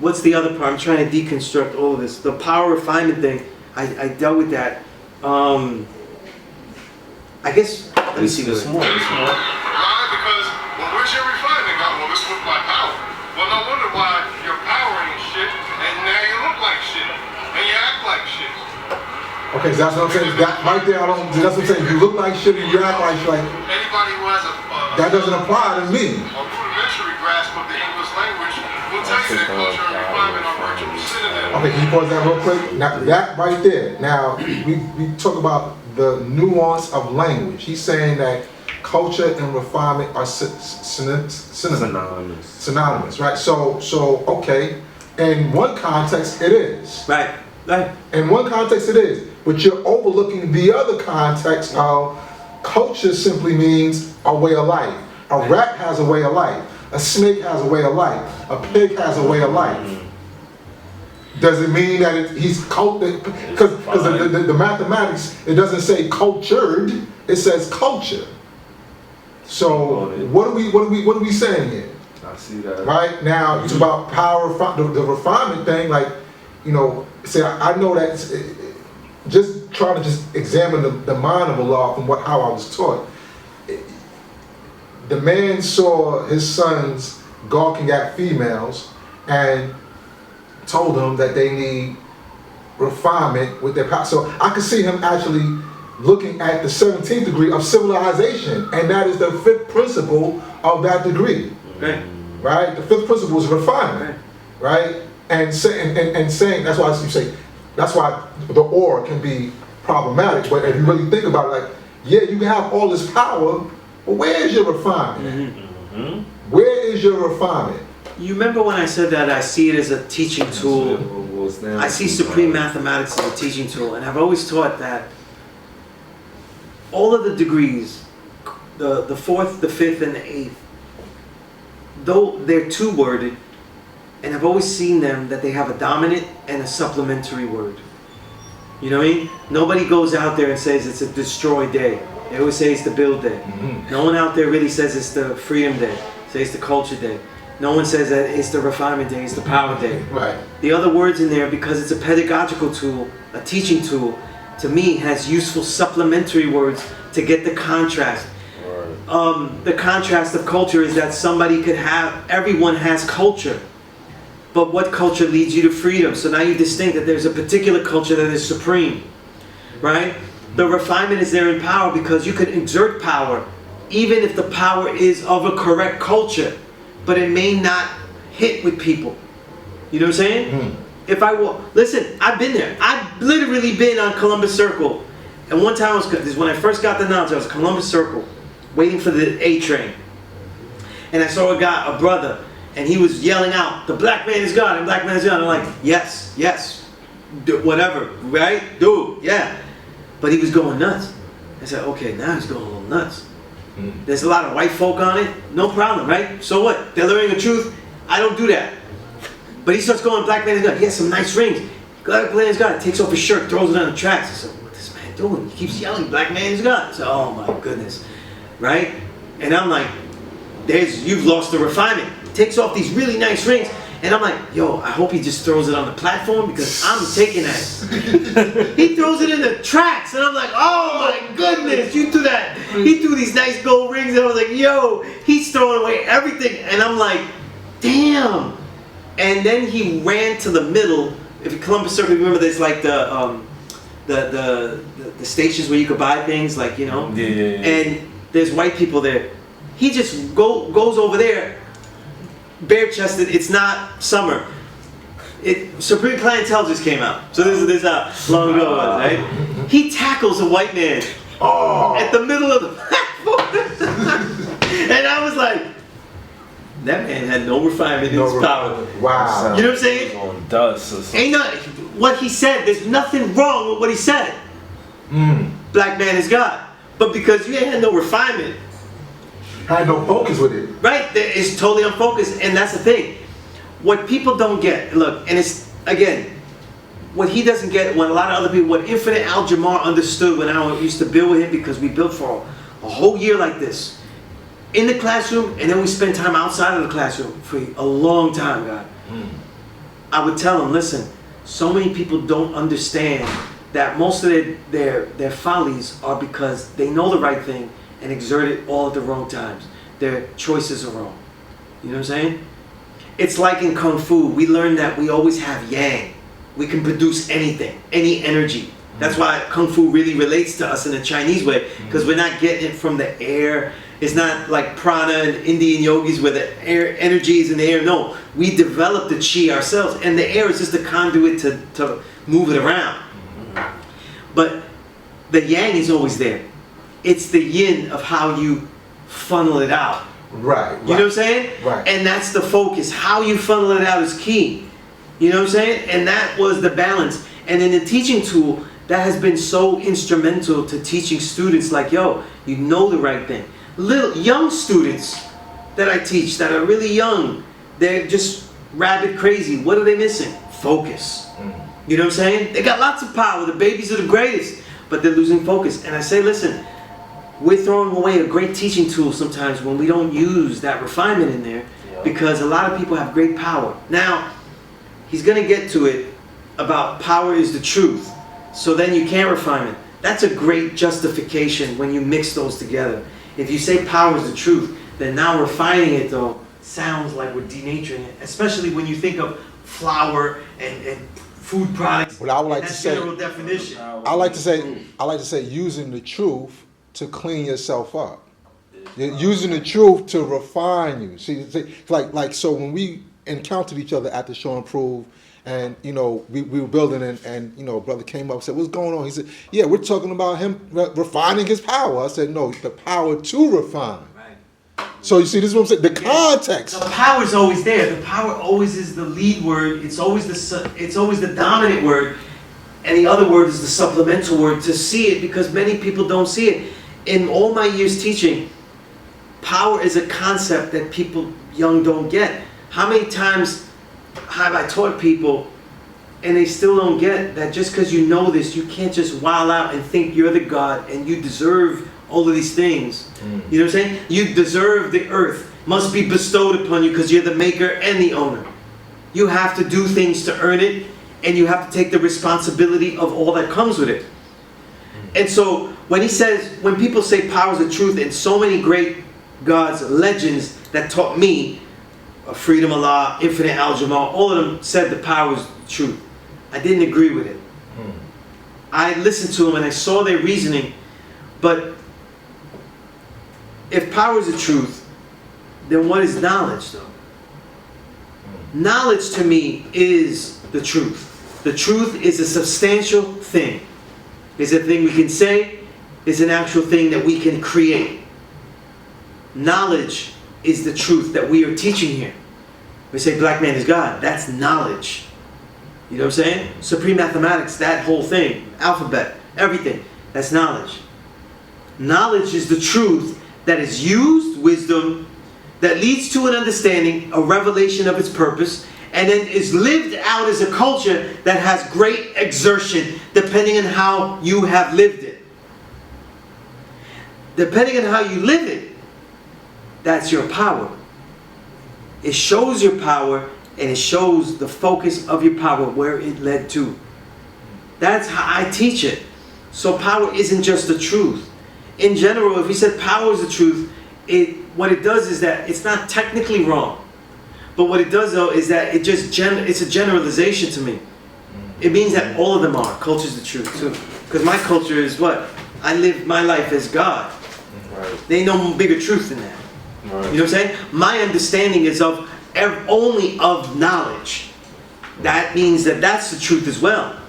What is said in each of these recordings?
What's the other part? I'm trying to deconstruct all of this. The power refinement thing, I dealt with that. I guess, let me see this more. Why? Because, well, where's your refinement? Well, this was my power. Well, no wonder why your power ain't shit, and now you look like shit, and you act like shit. Okay, so that's what I'm saying. That right there, that's what I'm saying. You look like shit and you act like shit. Anybody who has that doesn't apply to me. A rudimentary grasp of the English language will tell you that culture and refinement are virtual synonyms. Okay, can you pause that real quick? Now, that right there. Now, we talk about the nuance of language. He's saying that culture and refinement are synonymous, right? So okay, in one context it is. Right. In one context it is, but you're overlooking the other context of culture simply means a way of life. A rat has a way of life. A snake has a way of life. A pig has a way of life. Does it mean that he's cultured? Because the mathematics, it doesn't say cultured, it says culture. So what are we saying here? I see that. Right now, it's about power, the refinement thing. Like, you know, say I know that. Just try to just examine the mind of Allah from how I was taught. The man saw his sons gawking at females and told them that they need refinement with their power. So I could see him actually looking at the 17th degree of civilization, and that is the 5th principle of that degree. Right? The 5th principle is refinement. Right? And saying that's why you say that's why the or can be problematic. But if you really think about it, like, yeah, you can have all this power, but where is your refinement? Where is your refinement? You remember when I said that I see it as a teaching tool? I see supreme mathematics as a teaching tool, and I've always taught that all of the degrees, the 4th, the 5th, and the 8th, though they're two-worded, and I've always seen them that they have a dominant and a supplementary word. You know what I mean? Nobody goes out there and says it's a destroy day. They always say it's the build day. No one out there really says it's the freedom day. Say it's the culture day. No one says that it's the refinement day, it's the power day. Right. The other words in there, because it's a pedagogical tool, a teaching tool, to me has useful supplementary words to get the contrast. The contrast of culture is that somebody could have, everyone has culture. But what culture leads you to freedom? So now you distinct that there's a particular culture that is supreme, right? The refinement is there in power because you can exert power even if the power is of a correct culture, but it may not hit with people. You know what I'm saying? If I will, listen, I've been there. I've literally been on Columbus Circle. And one time, this is when I first got the knowledge, I was Columbus Circle, waiting for the A train. And I saw a brother, and he was yelling out, "The black man is God, and black man is God." I'm like, yes, whatever, right? Dude, yeah. But he was going nuts. I said, okay, now he's going a little nuts. There's a lot of white folk on it, no problem, right? So what? They're learning the truth. I don't do that. But he starts going, black man is God. He has some nice rings. Black man is God. Takes off his shirt, throws it on the tracks. I said, what's this man doing? He keeps yelling, black man is God. I said, oh my goodness, right? And I'm like, you've lost the refinement. Takes off these really nice rings, and I'm like, yo, I hope he just throws it on the platform because I'm taking that. He throws it in the tracks, and I'm like, oh my goodness, you do that. He threw these nice gold rings, and I was like, yo, he's throwing away everything, and I'm like, damn. And then he ran to the middle. If you Columbus Circle, remember there's like the stations where you could buy things, like, you know, and there's white people there. He just goes over there. Bare-chested, it's not summer. Supreme Clientele just came out. So this is how long ago it was, right? He tackles a white man at the middle of the platform. And I was like, that man had no refinement in his power. Wow. You know what I'm saying? On dust or something. Ain't not what he said, there's nothing wrong with what he said. Black man is God. But because you ain't had no refinement, had no focus with it. Right, it's totally unfocused, and that's the thing. What people don't get, look, and it's, again, what he doesn't get, what a lot of other people, what Infinite Al-Jamar understood when I used to build with him, because we built for a whole year like this. in the classroom, and then we spend time outside of the classroom for a long time, God. I would tell them, listen, so many people don't understand that most of their follies are because they know the right thing and exert it all at the wrong times. Their choices are wrong. You know what I'm saying? It's like in Kung Fu, we learn that we always have yang. We can produce anything, any energy. That's why Kung Fu really relates to us in a Chinese way, because we're not getting it from the air. It's not like prana and Indian yogis where the air energy is in the air. No, we develop the chi ourselves, and the air is just a conduit to move it around. But the yang is always there. It's the yin of how you funnel it out. Right. You know what I'm saying? Right. And that's the focus. How you funnel it out is key. You know what I'm saying? And that was the balance. And in the teaching tool, that has been so instrumental to teaching students like, yo, you know the right thing. Little young students that I teach that are really young, they're just rabid crazy. What are they missing? Focus. You know what I'm saying? They got lots of power. The babies are the greatest, but they're losing focus. And I say, listen, we're throwing away a great teaching tool sometimes when we don't use that refinement in there, because a lot of people have great power. Now, he's going to get to it about power is the truth. So then you can't refine it. That's a great justification when you mix those together. If you say power is the truth, then now refining it though sounds like we're denaturing it, especially when you think of flour and food products. What I would like to that's say, general definition. I like to say using the truth to clean yourself up. You're using the truth to refine you. See, like so when we encountered each other at the Show and Prove, and you know we were building, and you know a brother came up and said, "What's going on?" He said, "Yeah, we're talking about him refining his power." I said, "No, the power to refine." Right. So you see, this is what I'm saying. The context. The power is always there. The power always is the lead word. It's always the dominant word, and the other word is the supplemental word to see it, because many people don't see it. In all my years teaching, power is a concept that people young don't get. How many times have I taught people and they still don't get that just because you know this, you can't just wild out and think you're the God and you deserve all of these things. You know what I'm saying? You deserve the earth, must be bestowed upon you because you're the maker and the owner. You have to do things to earn it, and you have to take the responsibility of all that comes with it. And so when he says, when people say power is the truth, and so many great gods, legends that taught me, Freedom Allah, Infinite Al-Jamal, all of them said the power is the truth. I didn't agree with it. I listened to them and I saw their reasoning, but if power is the truth, then what is knowledge though? Knowledge to me is the truth. The truth is a substantial thing. It's a thing we can say, it's an actual thing that we can create. Knowledge is the truth that we are teaching here. We say black man is God. That's knowledge. You know what I'm saying? Supreme mathematics, that whole thing, alphabet, everything, that's knowledge. Knowledge is the truth that is used, wisdom, that leads to an understanding, a revelation of its purpose, and then is lived out as a culture that has great exertion depending on how you have lived it. Depending on how you live it, that's your power. It shows your power, and it shows the focus of your power, where it led to. That's how I teach it. So power isn't just the truth. In general, if we said power is the truth, what it does is that it's not technically wrong. But what it does though is that it's a generalization to me. It means that all of them are. Culture's the truth too. Because my culture is what? I live my life as God. Right. There ain't no bigger truth than that. Right. You know what I'm saying? My understanding is only of knowledge. That means that that's the truth as well.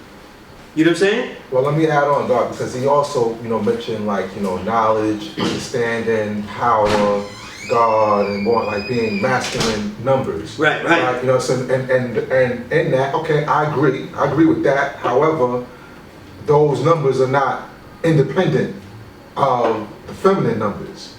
You know what I'm saying? Well, let me add on, Doc, because he also, mentioned knowledge, understanding, power, God, and more like being masculine numbers. Right. So and in that, okay, I agree with that. However, those numbers are not independent of the feminine numbers.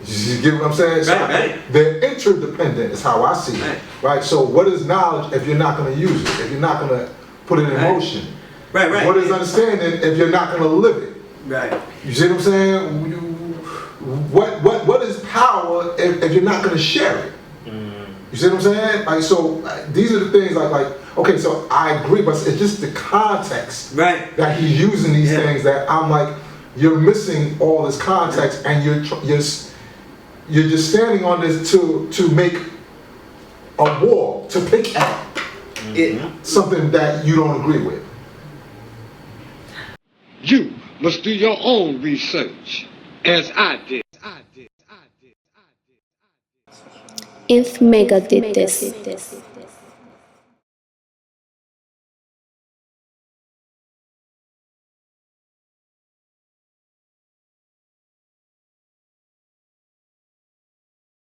You get what I'm saying? So Right. They're interdependent is how I see it. Right. So what is knowledge if you're not going to use it? If you're not going to put it in motion? Right. What is understanding if you're not going to live it? Right. You see what I'm saying? what is power if you're not going to share it? You see what I'm saying? Like, so these are the things like okay, so I agree, but it's just the context that he's using these things that I'm like, you're missing all this context, and you're just standing on this to make a wall, to pick at something that you don't agree with. You must do your own research, as I did. INFMEGA did this.